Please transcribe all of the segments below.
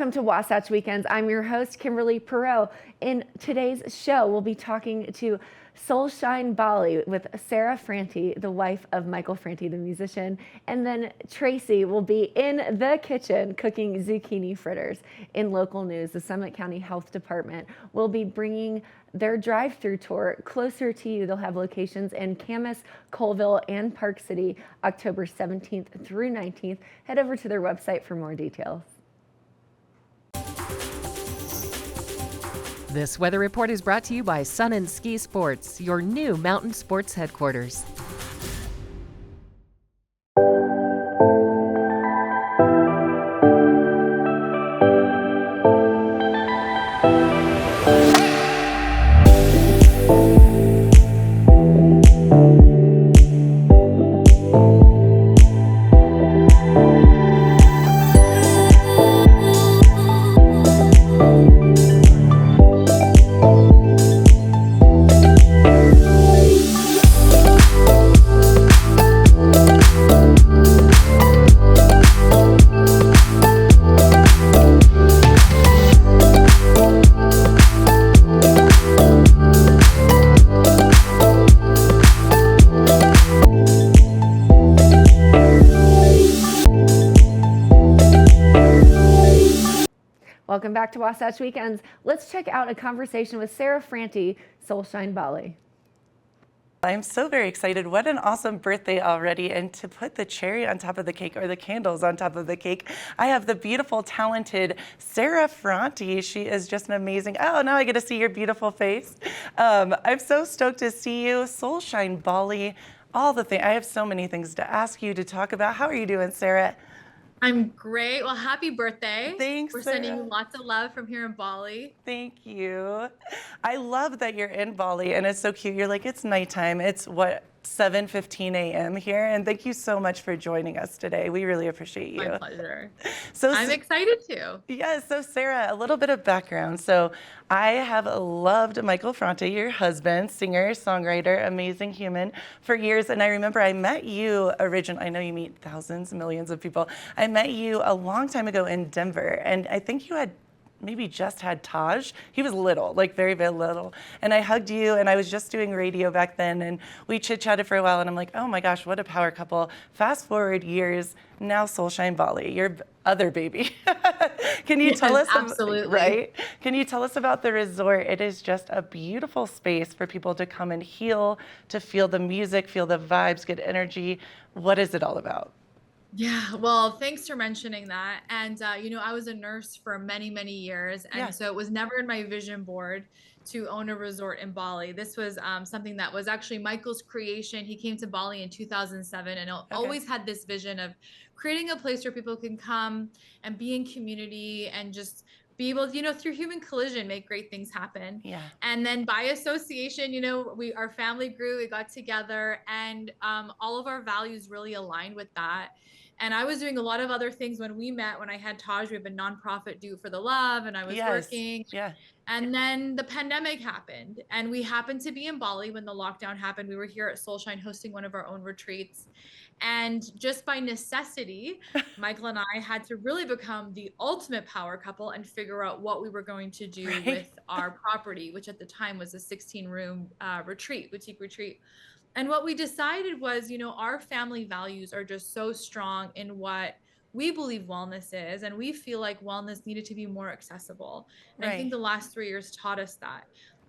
Welcome to Wasatch Weekends. I'm your host, Kimberly Perot. In today's show, we'll be talking to Soulshine Bali with Sarah Franti, the wife of Michael Franti, the musician. And then Tracy will be in the kitchen cooking zucchini fritters. In local news, the Summit County Health Department will be bringing their drive-through tour closer to you. They'll have locations in Camas, Colville, and Park City, October 17th through 19th. Head over to their website for more details. This weather report is brought to you by Sun and Ski Sports, your new mountain sports headquarters. Welcome back to Wasatch Weekends. Let's check out a conversation with Sarah Franti, Soulshine Bali. I'm so very excited. What an awesome birthday already. And to put the cherry on top of the cake, or the candles on top of the cake, I have the beautiful, talented Sarah Franti. She is just an amazing, oh, now I get to see your beautiful face. I'm so stoked to see you. Soulshine Bali, all the things. I have so many things to ask you, to talk about. How are you doing, Sarah? I'm great. Well, happy birthday. Thanks, We're Sarah. sending you lots of love from here in Bali. Thank you. I love that you're in Bali, and it's so cute. You're like, it's nighttime. It's what, 7:15 a.m. here, and thank you so much for joining us today. We really appreciate you. My pleasure. So I'm excited too. Yes, so Sarah, a little bit of background. So I have loved Michael Franti, your husband, singer, songwriter, amazing human, for years. And I remember I met you originally. I know you meet thousands, millions of people. I met you a long time ago in Denver, and I think you had maybe just had Taj. He was little, like very, very little. And I hugged you, and I was just doing radio back then, and we chit-chatted for a while, and I'm like, oh my gosh, what a power couple. Fast forward years, now Soulshine Bali, your other baby. Can you tell us? Absolutely. Right? Can you tell us about the resort? It is just a beautiful space for people to come and heal, to feel the music, feel the vibes, get energy. What is it all about? Yeah, well, thanks for mentioning that. And, I was a nurse for many, many years. And so it was never in my vision board to own a resort in Bali. This was something that was actually Michael's creation. He came to Bali in 2007 and always had this vision of creating a place where people can come and be in community and just be able to, through human collision, make great things happen. Yeah. And then by association, our family grew, we got together, and all of our values really aligned with that. And I was doing a lot of other things when we met. When I had Taj, we have a nonprofit, Do for the Love, and I was working. Yeah. And then the pandemic happened, and we happened to be in Bali when the lockdown happened. We were here at Soulshine hosting one of our own retreats. And just by necessity, Michael and I had to really become the ultimate power couple and figure out what we were going to do with our property, which at the time was a 16-room boutique retreat. And what we decided was, our family values are just so strong in what we believe wellness is. And we feel like wellness needed to be more accessible. And I think the last 3 years taught us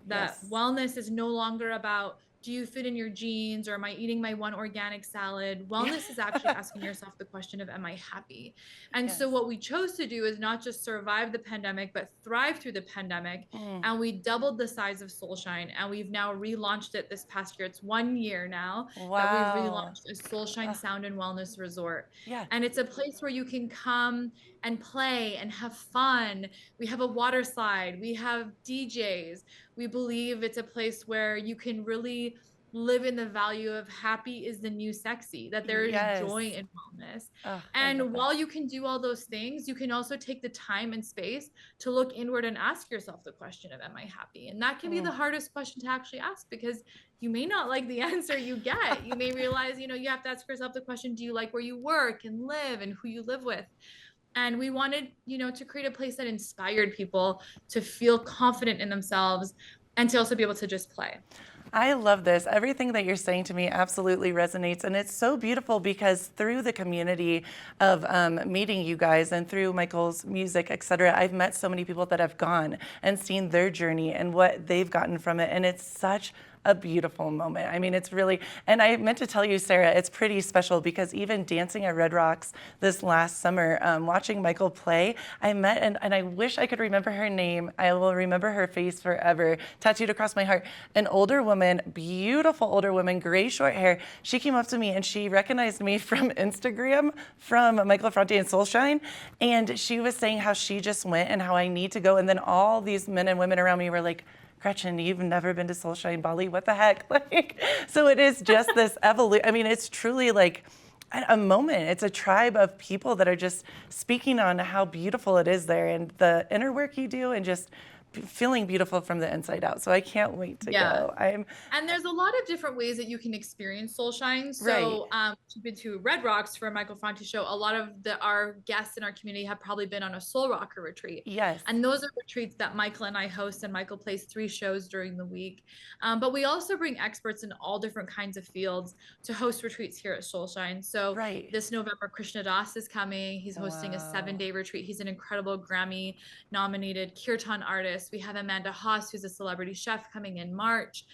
that wellness is no longer about, do you fit in your jeans, or am I eating my one organic salad? Wellness is actually asking yourself the question of, am I happy? And so what we chose to do is not just survive the pandemic, but thrive through the pandemic. And we doubled the size of Soulshine, and we've now relaunched it this past year. It's 1 year now that we've relaunched a Soulshine Sound and Wellness Resort. And it's a place where you can come and play and have fun. We have a water slide. We have DJs. We believe it's a place where you can really live in the value of happy is the new sexy, that there is joy in wellness. And while you can do all those things, you can also take the time and space to look inward and ask yourself the question of, am I happy? And that can be the hardest question to actually ask, because you may not like the answer you get. You may realize, you have to ask yourself the question, do you like where you work and live and who you live with? And we wanted, to create a place that inspired people to feel confident in themselves and to also be able to just play. I love this. Everything that you're saying to me absolutely resonates. And it's so beautiful because through the community of meeting you guys and through Michael's music, et cetera, I've met so many people that have gone and seen their journey and what they've gotten from it. And it's such a beautiful moment. I mean, it's really, and I meant to tell you, Sarah, it's pretty special because even dancing at Red Rocks this last summer, watching Michael play, I met, and I wish I could remember her name. I will remember her face forever, tattooed across my heart. An older woman, beautiful older woman, gray short hair. She came up to me and she recognized me from Instagram, from Michael Franti and Soulshine. And she was saying how she just went and how I need to go. And then all these men and women around me were like, Gretchen, you've never been to Soulshine Bali? What the heck? Like, so it is just this evolution. I mean, it's truly like a moment. It's a tribe of people that are just speaking on how beautiful it is there and the inner work you do and just feeling beautiful from the inside out. So I can't wait to go. And there's a lot of different ways that you can experience Soulshine. So you've been to Red Rocks for a Michael Franti show. A lot of our guests in our community have probably been on a Soul Rocker retreat. Yes. And those are retreats that Michael and I host, and Michael plays 3 shows during the week. But we also bring experts in all different kinds of fields to host retreats here at Soulshine. So this November, Krishna Das is coming. He's hosting a 7-day retreat. He's an incredible Grammy nominated kirtan artist. We have Amanda Haas, who's a celebrity chef, coming in March.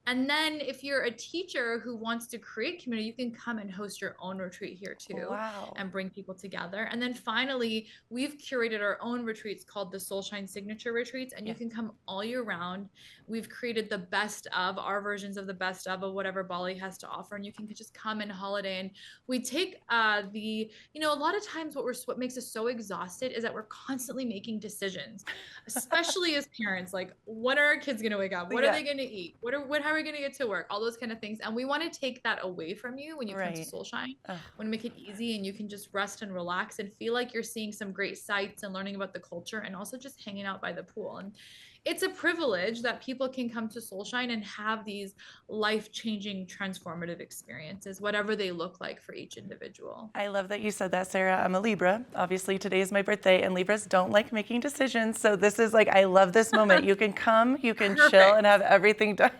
And then if you're a teacher who wants to create community, you can come and host your own retreat here too and bring people together. And then finally, we've curated our own retreats called the Soulshine Signature Retreats, and you can come all year round. We've created the best of our versions of the best of whatever Bali has to offer, and you can just come and holiday. And we take a lot of times what makes us so exhausted is that we're constantly making decisions, especially as parents. Like, what are our kids going to wake up? What are they going to eat? How are we going to get to work? All those kind of things. And we want to take that away from you when you come to Soulshine. We want to make it easy and you can just rest and relax and feel like you're seeing some great sights and learning about the culture and also just hanging out by the pool. And it's a privilege that people can come to Soulshine and have these life-changing, transformative experiences, whatever they look like for each individual. I love that you said that, Sarah. I'm a Libra. Obviously, today is my birthday, and Libras don't like making decisions. So this is like, I love this moment. You can come, you can chill, and have everything done.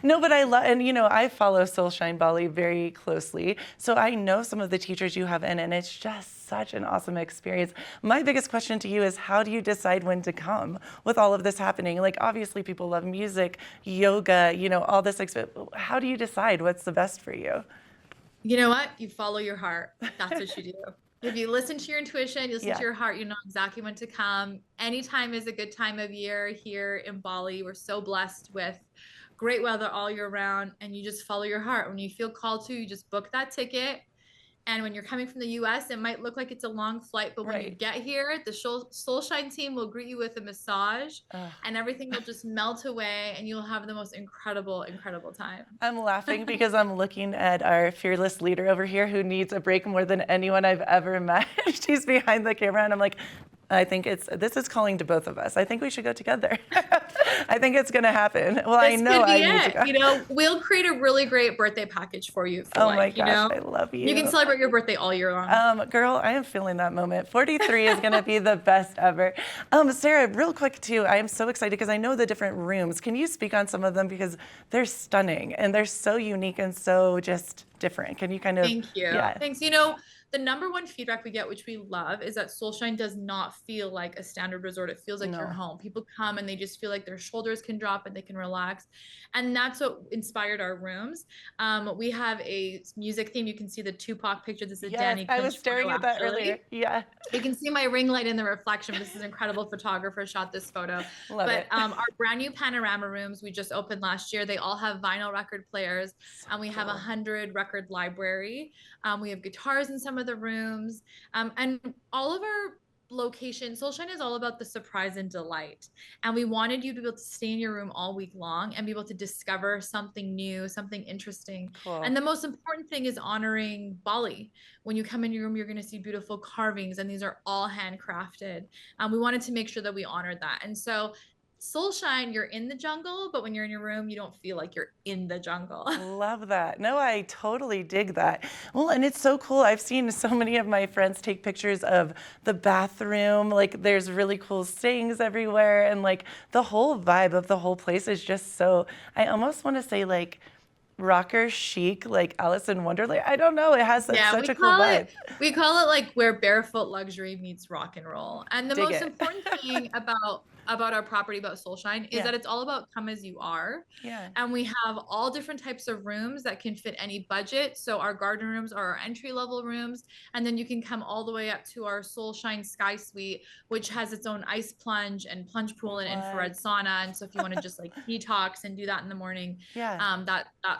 No, but I love, and I follow Soulshine Bali very closely. So I know some of the teachers you have in, and it's just such an awesome experience. My biggest question to you is, how do you decide when to come with all of this happening? Like, obviously people love music, yoga, all this. How do you decide what's the best for you? You know what? You follow your heart. That's what you do. If you listen to your intuition, you listen to your heart, you know exactly when to come. Anytime is a good time of year here in Bali. We're so blessed with great weather all year round, and you just follow your heart. When you feel called to, you just book that ticket. And when you're coming from the US, it might look like it's a long flight, but when you get here, the Soulshine team will greet you with a massage and everything will just melt away and you'll have the most incredible, incredible time. I'm laughing because I'm looking at our fearless leader over here who needs a break more than anyone I've ever met. She's behind the camera and I'm like, I think this is calling to both of us. I think we should go together. I think it's going to happen. Well, this I know I need to go. We'll create a really great birthday package for you. My gosh, I love you. You can celebrate your birthday all year long. Girl, I am feeling that moment. 43 is going to be the best ever. Sarah, real quick too, I am so excited because I know the different rooms. Can you speak on some of them because they're stunning and they're so unique and so just different. Can you kind of? Thank you. Yeah. Thanks. The number one feedback we get, which we love, is that Soulshine does not feel like a standard resort. It feels like you're home. People come and they just feel like their shoulders can drop and they can relax. And that's what inspired our rooms. We have a music theme. You can see the Tupac picture. This is Danny. I was staring at that earlier. Yeah. You can see my ring light in the reflection. This is an incredible photographer shot this photo. Love it. Our brand new panorama rooms we just opened last year. They all have vinyl record players, and we have 100 record library. We have guitars in some of the rooms, and all of our locations. Soulshine is all about the surprise and delight, and we wanted you to be able to stay in your room all week long and be able to discover something new, something interesting. Cool. And the most important thing is honoring Bali. When you come in your room, you're going to see beautiful carvings, and these are all handcrafted. We wanted to make sure that we honored that, and so Soulshine, you're in the jungle, but when you're in your room, you don't feel like you're in the jungle. Love that. No, I totally dig that. Well, and it's so cool. I've seen so many of my friends take pictures of the bathroom. Like there's really cool stains everywhere. And like the whole vibe of the whole place is just so, I almost want to say like rocker chic, like Alice in Wonderland. I don't know. It has Yeah, such a cool vibe. we call it like where barefoot luxury meets rock and roll. And the Dig most it. important thing about our property, about Soulshine, is Yeah. that it's all about come as you are. Yeah. And we have all different types of rooms that can fit any budget. So our garden rooms are our entry level rooms, and then you can come all the way up to our Soulshine Sky Suite, which has its own ice plunge and plunge pool and infrared sauna. And so if you want to just like detox and do that in the morning, Yeah.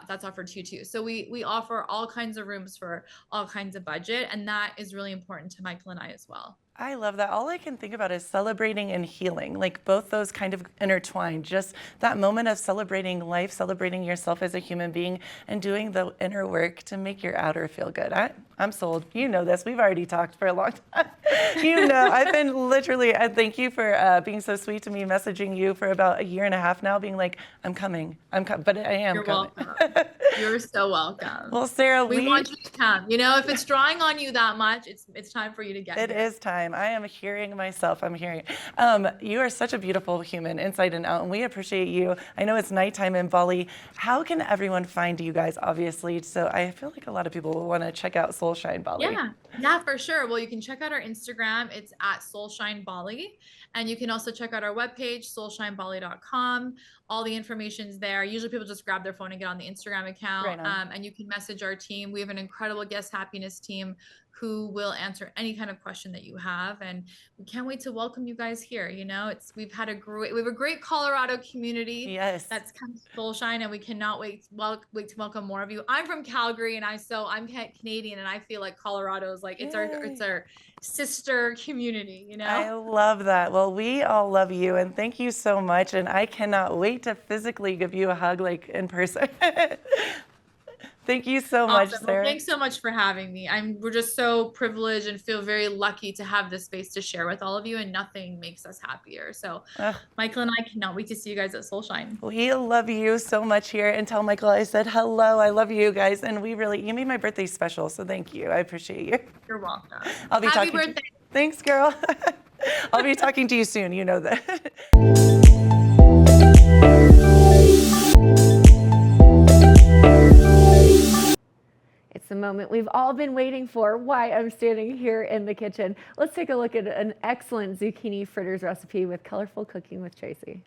that's offered to you too. So we offer all kinds of rooms for all kinds of budget, and that is really important to Michael and I as well. I love that. All I can think about is celebrating and healing, like both those kind of intertwined. Just that moment of celebrating life, celebrating yourself as a human being, and doing the inner work to make your outer feel good. I'm sold. You know this. We've already talked for a long time. You know, I've been literally, thank you for being so sweet to me, messaging you for about a year and a half now, being like, I'm coming. But I am You're coming. welcome. You're so welcome. Well, Sarah, we want you to come. You know, if it's drawing on you that much, it's time for you to get It here. is time. I am hearing myself. I'm hearing. You are such a beautiful human, inside and out, and we appreciate you. I know it's nighttime in Bali. How can everyone find you guys, obviously? So I feel like a lot of people will want to check out Soulshine Bali. Yeah, for sure. Well, you can check out our Instagram. It's at Soulshine Bali. And you can also check out our webpage, soulshinebali.com. All the information's there. Usually people just grab their phone and get on the Instagram account. Right on. And you can message our team. We have an incredible guest happiness team who will answer any kind of question that you have. And we can't wait to welcome you guys here. You know, we have a great Colorado community. Yes. That's come to Soulshine, and we cannot wait to welcome more of you. I'm from Calgary, and I'm Canadian, and I feel like Colorado is like it's our sister community, you know? I love that. Well, we all love you, and thank you so much. And I cannot wait to physically give you a hug, like in person. Thank you so much, Sarah. Well, thanks so much for having me. We're just so privileged and feel very lucky to have this space to share with all of you, and nothing makes us happier. So Michael and I cannot wait to see you guys at Soulshine. We love you so much here, and tell Michael I said hello. I love you guys, and you made my birthday special, so thank you. I appreciate you. You're welcome. Happy birthday. Thanks, girl. I'll be talking to you soon. You know that. It's the moment we've all been waiting for, why I'm standing here in the kitchen. Let's take a look at an excellent zucchini fritters recipe with Colorful Cooking with Tracy.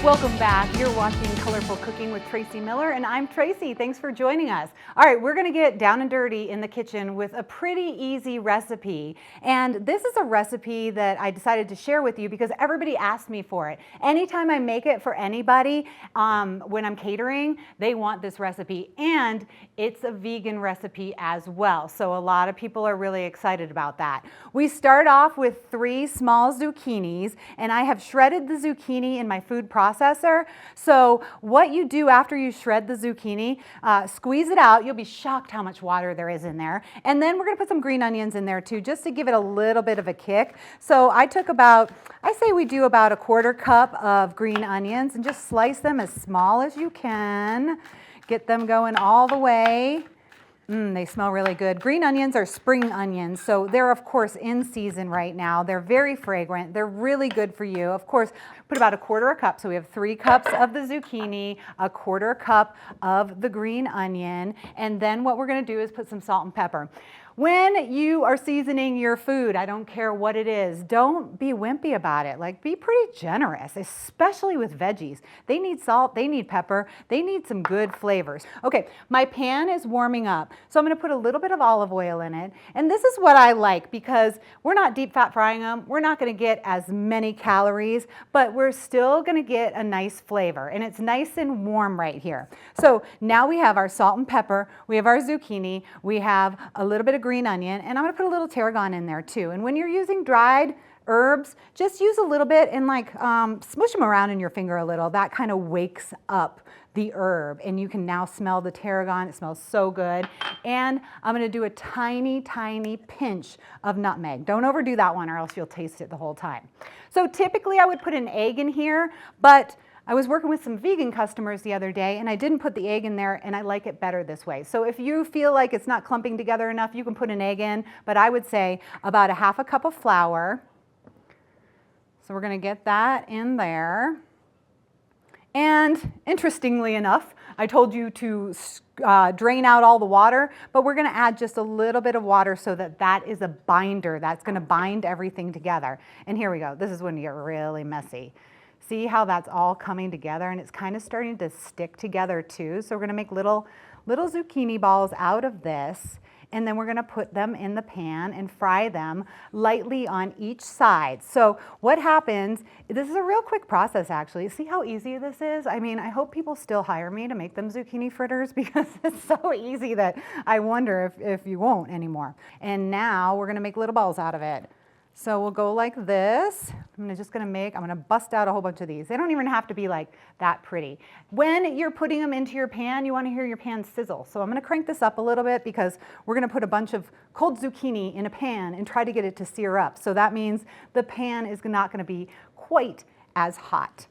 Welcome back. You're watching Colorful Cooking with Tracy Miller, and I'm Tracy. Thanks for joining us. All right, we're gonna get down and dirty in the kitchen with a pretty easy recipe. And this is a recipe that I decided to share with you because everybody asked me for it. Anytime I make it for anybody, when I'm catering, they want this recipe. And it's a vegan recipe as well. So a lot of people are really excited about that. We start off with 3 small zucchinis, and I have shredded the zucchini in my food processor. So what you do after you shred the zucchini, squeeze it out. You'll be shocked how much water there is in there. And then we're gonna put some green onions in there too, just to give it a little bit of a kick. So I say we do about a 1/4 cup of green onions and just slice them as small as you can. Get them going all the way. They smell really good. Green onions are spring onions, so they're of course in season right now. They're very fragrant. They're really good for you. Of course, put about a 1/4 cup. So we have 3 cups of the zucchini, a 1/4 cup of the green onion, and then what we're gonna do is put some salt and pepper. When you are seasoning your food, I don't care what it is, don't be wimpy about it. Like, be pretty generous, especially with veggies. They need salt, they need pepper, they need some good flavors. Okay, my pan is warming up, so I'm gonna put a little bit of olive oil in it. And this is what I like because we're not deep fat frying them. We're not gonna get as many calories, but we're still gonna get a nice flavor. And it's nice and warm right here. So now we have our salt and pepper, we have our zucchini, we have a little bit of green onion, and I'm gonna put a little tarragon in there too. And when you're using dried herbs, just use a little bit and like smush them around in your finger a little. That kind of wakes up the herb, and you can now smell the tarragon. It smells so good. And I'm going to do a tiny, tiny pinch of nutmeg. Don't overdo that one or else you'll taste it the whole time. So typically I would put an egg in here, but I was working with some vegan customers the other day and I didn't put the egg in there, and I like it better this way. So if you feel like it's not clumping together enough, you can put an egg in, but I would say about a half a cup of flour. So we're going to get that in there. And interestingly enough, I told you to drain out all the water, but we're going to add just a little bit of water so that that is a binder. That's going to bind everything together. And here we go. This is when you get really messy. See how that's all coming together, and it's kind of starting to stick together too. So we're going to make little zucchini balls out of this, and then we're going to put them in the pan and fry them lightly on each side. So what happens, this is a real quick process actually. See how easy this is? I mean, I hope people still hire me to make them zucchini fritters because it's so easy that I wonder if you won't anymore. And now we're going to make little balls out of it. So we'll go like this. I'm going to bust out a whole bunch of these. They don't even have to be like that pretty. When you're putting them into your pan, you want to hear your pan sizzle. So I'm going to crank this up a little bit because we're going to put a bunch of cold zucchini in a pan and try to get it to sear up. So that means the pan is not going to be quite as hot.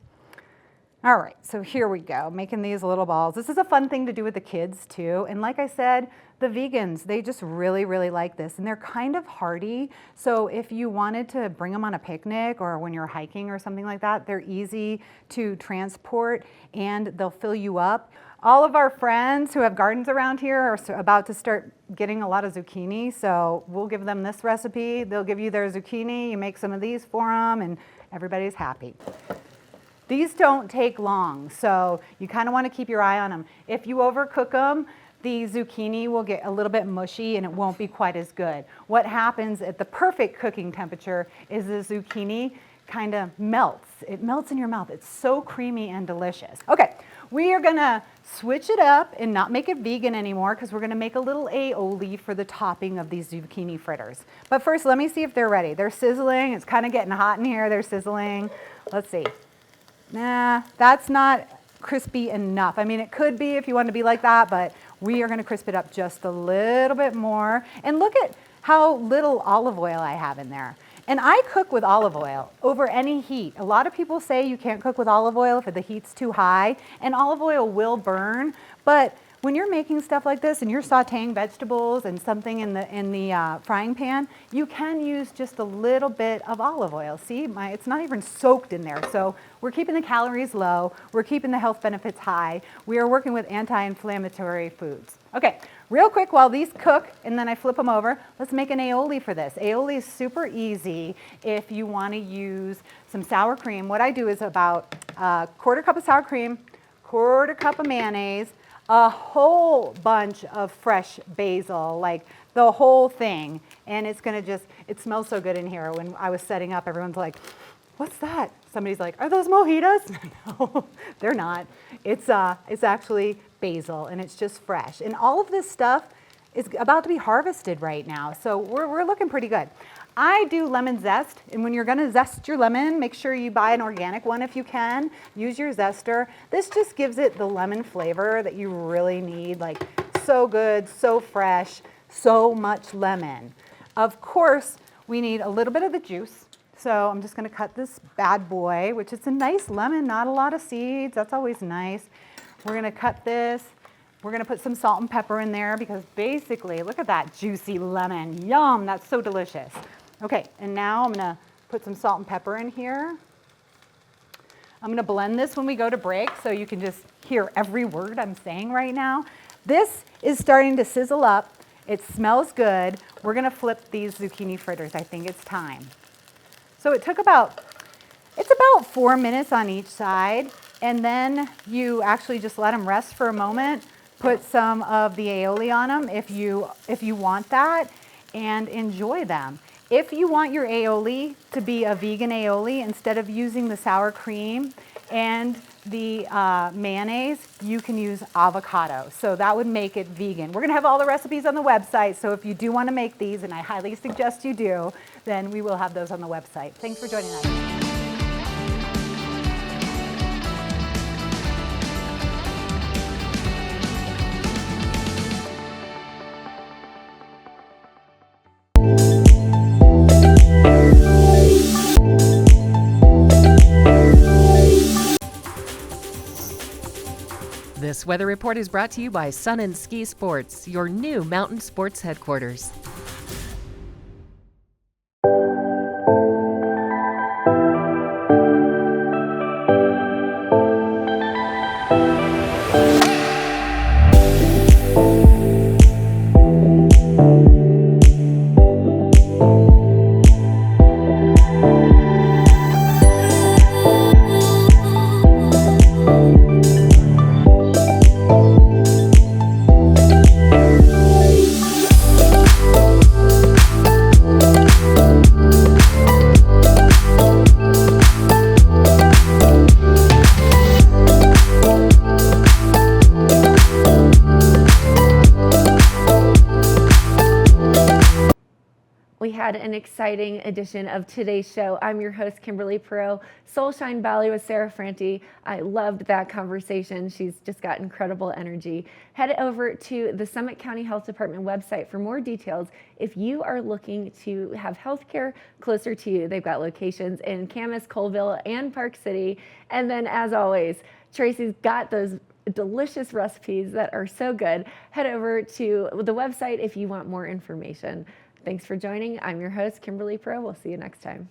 All right, so here we go, making these little balls. This is a fun thing to do with the kids too. And like I said, the vegans, they just really, really like this, and they're kind of hearty. So if you wanted to bring them on a picnic or when you're hiking or something like that, they're easy to transport and they'll fill you up. All of our friends who have gardens around here are about to start getting a lot of zucchini. So we'll give them this recipe. They'll give you their zucchini. You make some of these for them and everybody's happy. These don't take long, so you kind of want to keep your eye on them. If you overcook them, the zucchini will get a little bit mushy and it won't be quite as good. What happens at the perfect cooking temperature is the zucchini kind of melts. It melts in your mouth. It's so creamy and delicious. Okay, we are gonna switch it up and not make it vegan anymore because we're gonna make a little aioli for the topping of these zucchini fritters. But first, let me see if they're ready. They're sizzling. It's kind of getting hot in here. They're sizzling. Let's see. Nah, that's not crispy enough. I mean, it could be if you want to be like that, but we are going to crisp it up just a little bit more. And look at how little olive oil I have in there. And I cook with olive oil over any heat. A lot of people say you can't cook with olive oil if the heat's too high, and olive oil will burn, but when you're making stuff like this and you're sauteing vegetables and something in the frying pan, you can use just a little bit of olive oil. See, it's not even soaked in there. So we're keeping the calories low. We're keeping the health benefits high. We are working with anti-inflammatory foods. Okay, real quick while these cook and then I flip them over, let's make an aioli for this. Aioli is super easy if you want to use some sour cream. What I do is about a quarter cup of sour cream, quarter cup of mayonnaise, a whole bunch of fresh basil, like the whole thing. And it's gonna it smells so good in here. When I was setting up, everyone's like, what's that? Somebody's like, are those mojitos? No, they're not. It's actually basil and it's just fresh. And all of this stuff is about to be harvested right now. So we're looking pretty good. I do lemon zest, and when you're gonna zest your lemon, make sure you buy an organic one if you can. Use your zester. This just gives it the lemon flavor that you really need, like so good, so fresh, so much lemon. Of course, we need a little bit of the juice. So I'm just gonna cut this bad boy, which is a nice lemon, not a lot of seeds. That's always nice. We're gonna cut this. We're gonna put some salt and pepper in there because basically, look at that juicy lemon. Yum, that's so delicious. Okay, and now I'm gonna put some salt and pepper in here. I'm gonna blend this when we go to break so you can just hear every word I'm saying right now. This is starting to sizzle up. It smells good. We're gonna flip these zucchini fritters. I think it's time. So it's about 4 minutes on each side, and then you actually just let them rest for a moment. Put some of the aioli on them if you want that, and enjoy them. If you want your aioli to be a vegan aioli, instead of using the sour cream And the mayonnaise, you can use avocado. So that would make it vegan. We're gonna have all the recipes on the website. So if you do wanna make these, and I highly suggest you do, then we will have those on the website. Thanks for joining us. This weather report is brought to you by Sun and Ski Sports, your new mountain sports headquarters. We had an exciting edition of today's show. I'm your host, Kimberly Perot, Soulshine Valley with Sarah Franti. I loved that conversation. She's just got incredible energy. Head over to the Summit County Health Department website for more details if you are looking to have healthcare closer to you. They've got locations in Camas, Colville, and Park City. And then, as always, Tracy's got those delicious recipes that are so good. Head over to the website if you want more information. Thanks for joining. I'm your host, Kimberly Perot. We'll see you next time.